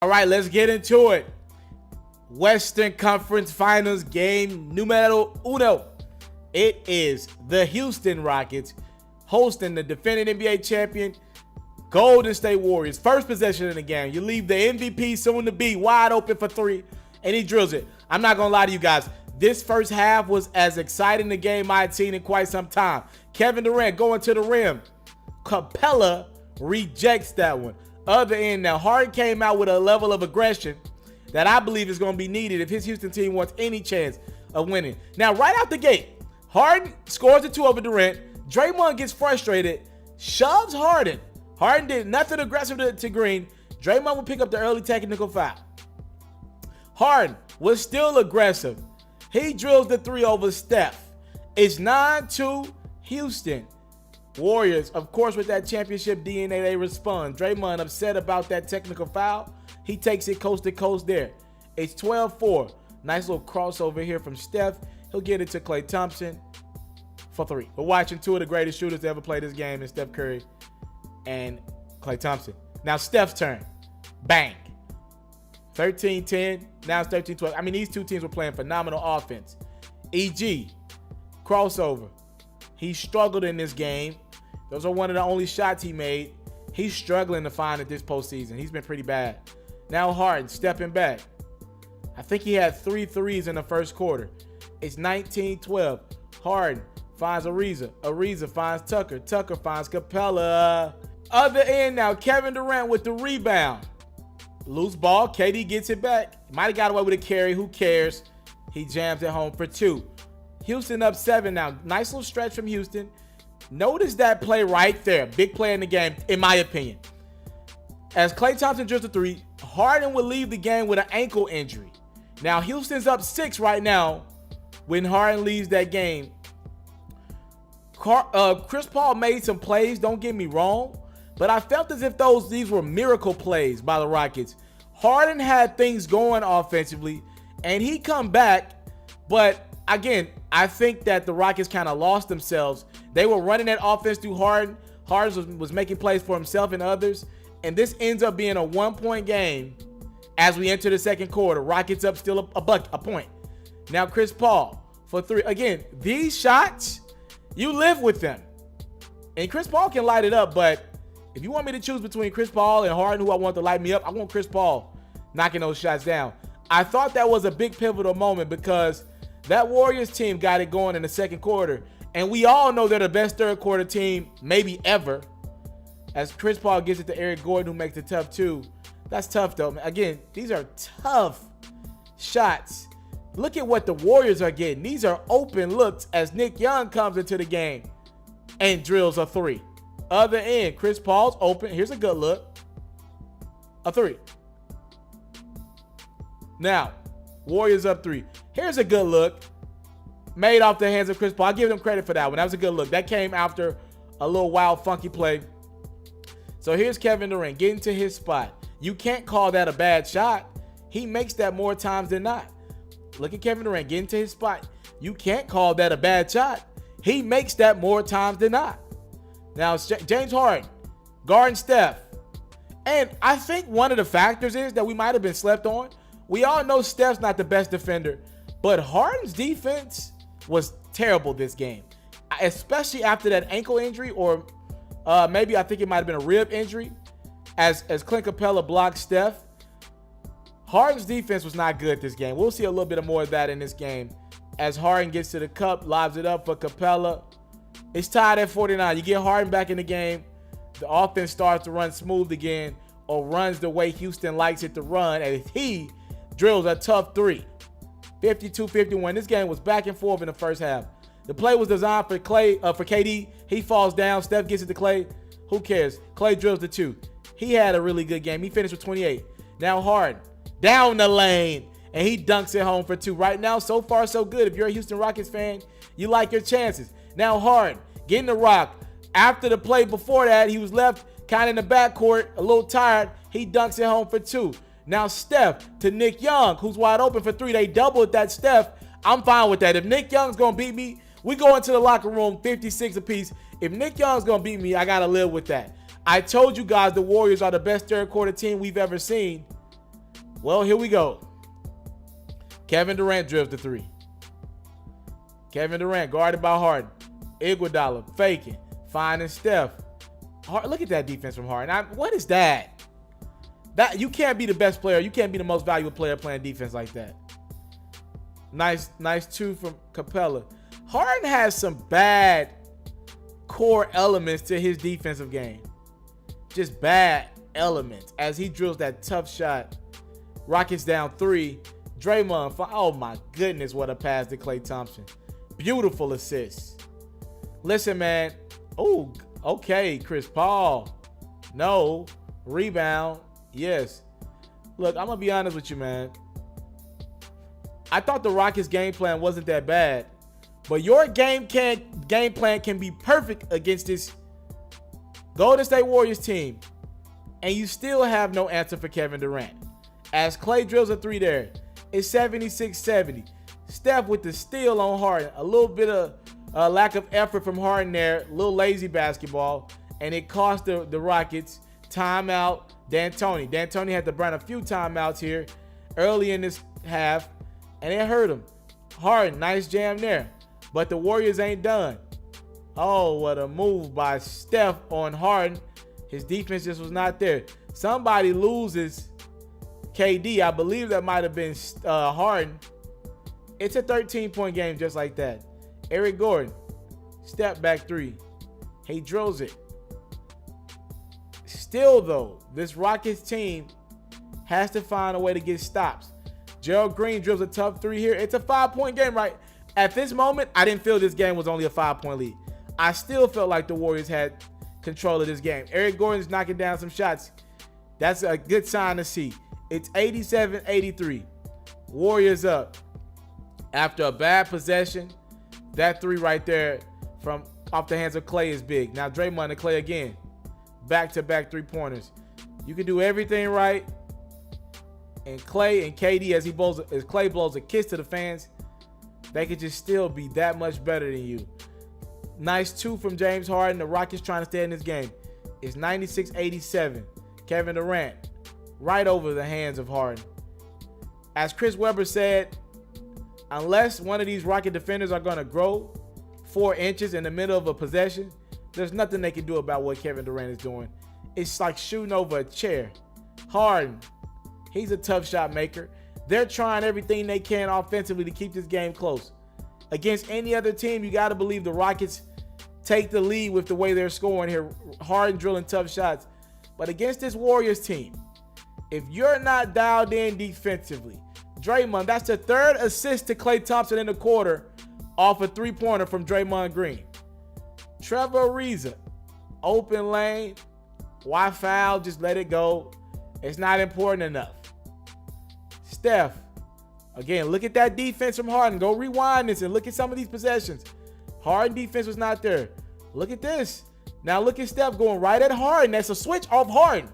All right, let's get into it. Western Conference Finals game numero uno. It is the Houston Rockets hosting the defending NBA champion Golden State Warriors. First possession in the game. You leave the MVP soon to be wide open for three, and he drills it. I'm not going to lie to you guys. This first half was as exciting a game I had seen in quite some time. Kevin Durant going to the rim. Capella rejects that one. Other end, now Harden came out with a level of aggression that I believe is going to be needed if his Houston team wants any chance of winning. Now, right out the gate, Harden scores the two over Durant. Draymond gets frustrated, shoves Harden. Harden did nothing aggressive to Green. Draymond would pick up the early technical foul. Harden was still aggressive. He drills the three over Steph. It's 9-2 Houston. Warriors, of course, with that championship DNA, they respond. Draymond upset about that technical foul. He takes it coast to coast there. It's 12-4. Nice little crossover here from Steph. He'll get it to Klay Thompson for three. We're watching two of the greatest shooters to ever play this game in Steph Curry and Klay Thompson. Now Steph's turn. Bang. 13-10. Now it's 13-12. I mean, these two teams were playing phenomenal offense. EG. Crossover. He struggled in this game. Those are one of the only shots he made. He's struggling to find it this postseason. He's been pretty bad. Now Harden stepping back. I think he had 3 threes in the first quarter. It's 19-12. Harden finds Ariza. Ariza finds Tucker. Tucker finds Capella. Other end now, Kevin Durant with the rebound. Loose ball. KD gets it back. Might have got away with a carry. Who cares? He jams it home for 2. Houston up 7 now. Nice little stretch from Houston. Notice that play right there. Big play in the game, in my opinion. As Klay Thompson drills the 3, Harden will leave the game with an ankle injury. Now, Houston's up 6 right now when Harden leaves that game. Chris Paul made some plays, don't get me wrong, but I felt as if these were miracle plays by the Rockets. Harden had things going offensively, and he come back, but again, I think that the Rockets kind of lost themselves. They were running that offense through Harden. Harden was making plays for himself and others, and this ends up being a 1-point game as we enter the second quarter. Rockets up still a point. Now Chris Paul for 3. Again, these shots, you live with them. And Chris Paul can light it up, but if you want me to choose between Chris Paul and Harden, who I want to light me up, I want Chris Paul knocking those shots down. I thought that was a big pivotal moment because that Warriors team got it going in the second quarter. And we all know they're the best third quarter team maybe ever. As Chris Paul gets it to Eric Gordon, who makes it tough too. That's tough though. Again, these are tough shots. Look at what the Warriors are getting. These are open looks as Nick Young comes into the game and drills a 3. Other end, Chris Paul's open. Here's a good look. A 3. Now, Warriors up 3. Here's a good look. Made off the hands of Chris Paul. I give them credit for that one. That was a good look. That came after a little wild, funky play. So here's Kevin Durant getting to his spot. You can't call that a bad shot. He makes that more times than not. Look at Kevin Durant getting to his spot. You can't call that a bad shot. He makes that more times than not. Now, it's James Harden guarding Steph. And I think one of the factors is that we might have been slept on. We all know Steph's not the best defender, but Harden's defense was terrible this game, especially after that ankle injury, or maybe I think it might have been a rib injury as Clint Capella blocked Steph. Harden's defense was not good this game. We'll see a little bit more of that in this game as Harden gets to the cup, lobs it up for Capella. It's tied at 49. You get Harden back in the game, the offense starts to run smooth again, or runs the way Houston likes it to run, and he drills a tough 3. 52-51. This game was back and forth in the first half. The play was designed for KD. He falls down. Steph gets it to Klay. Who cares? Klay drills the 2. He had a really good game. He finished with 28. Now Harden down the lane, and he dunks it home for 2. Right now, so far, so good. If you're a Houston Rockets fan, you like your chances. Now Harden getting the rock. After the play before that, he was left kind of in the backcourt, a little tired. He dunks it home for 2. Now Steph to Nick Young, who's wide open for 3. They doubled that Steph. I'm fine with that. If Nick Young's going to beat me, we go into the locker room 56 apiece. If Nick Young's going to beat me, I got to live with that. I told you guys the Warriors are the best third quarter team we've ever seen. Well, here we go. Kevin Durant drills the three. Kevin Durant guarded by Harden. Iguodala faking, finding Steph. Look at that defense from Harden. What is that? That you can't be the best player. You can't be the most valuable player playing defense like that. Nice two from Capella. Harden has some bad core elements to his defensive game. Just bad elements as he drills that tough shot. Rockets down 3. Draymond, oh my goodness, what a pass to Klay Thompson. Beautiful assist. Listen, man. Oh, okay, Chris Paul. No. Rebound. Yes. Look, I'm going to be honest with you, man. I thought the Rockets game plan wasn't that bad. But your game plan can be perfect against this Golden State Warriors team. And you still have no answer for Kevin Durant. As Klay drills a 3 there, it's 76-70. Steph with the steal on Harden. A little bit of lack of effort from Harden there. A little lazy basketball. And it cost the Rockets timeout. D'Antoni. D'Antoni had to burn a few timeouts here early in this half. And it hurt him. Harden, nice jam there. But the Warriors ain't done. Oh, what a move by Steph on Harden. His defense just was not there. Somebody loses KD. I believe that might have been Harden. It's a 13-point game just like that. Eric Gordon, step back 3. He drills it. Still, though, this Rockets team has to find a way to get stops. Gerald Green drills a tough 3 here. It's a 5-point game, right? At this moment, I didn't feel this game was only a 5-point lead. I still felt like the Warriors had control of this game. Eric Gordon's knocking down some shots. That's a good sign to see. It's 87-83. Warriors up. After a bad possession, that 3 right there from off the hands of Klay is big. Now Draymond and Klay again. Back-to-back 3-pointers. You can do everything right. And Klay and KD, as Klay blows a kiss to the fans, they could just still be that much better than you. Nice 2 from James Harden. The Rockets trying to stay in this game. It's 96-87. Kevin Durant right over the hands of Harden. As Chris Webber said, unless one of these Rocket defenders are going to grow 4 inches in the middle of a possession, there's nothing they can do about what Kevin Durant is doing. It's like shooting over a chair. Harden, he's a tough shot maker. They're trying everything they can offensively to keep this game close. Against any other team, you got to believe the Rockets take the lead with the way they're scoring here. Harden drilling tough shots. But against this Warriors team, if you're not dialed in defensively, Draymond, that's the 3rd assist to Klay Thompson in the quarter off a 3-pointer from Draymond Green. Trevor Ariza, open lane. Why foul? Just let it go. It's not important enough. Steph, again, look at that defense from Harden. Go rewind this and look at some of these possessions. Harden defense was not there. Look at this. Now look at Steph going right at Harden. That's a switch off Harden.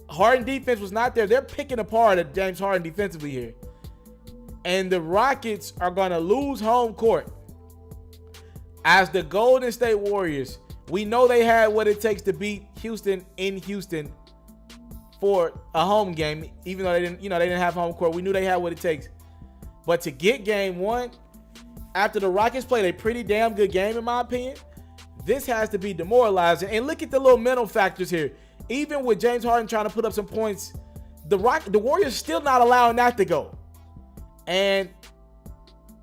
Harden defense was not there. They're picking apart at James Harden defensively here. And the Rockets are going to lose home court. As the Golden State Warriors, we know they had what it takes to beat Houston in Houston for a home game, even though they didn't have home court. We knew they had what it takes. But to get game 1, after the Rockets played a pretty damn good game, in my opinion, this has to be demoralizing. And look at the little mental factors here. Even with James Harden trying to put up some points, the Warriors still not allowing that to go. And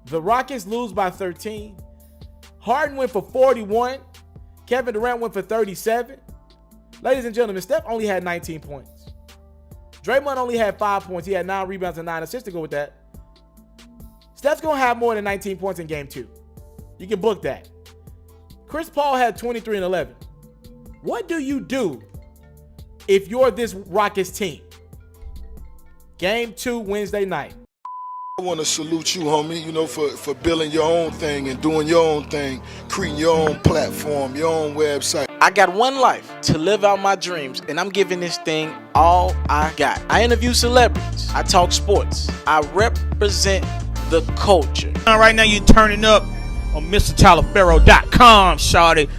the Rockets lose by 13. Harden went for 41. Kevin Durant went for 37. Ladies and gentlemen, Steph only had 19 points. Draymond only had 5 points. He had 9 rebounds and 9 assists to go with that. Steph's going to have more than 19 points in game 2. You can book that. Chris Paul had 23 and 11. What do you do if you're this Rockets team? Game 2, Wednesday night. I want to salute you, homie, for building your own thing and doing your own thing, creating your own platform, your own website. I got one life to live out my dreams, and I'm giving this thing all I got. I interview celebrities. I talk sports. I represent the culture. Right now, you're turning up on MrTaliaferro.com, shawty.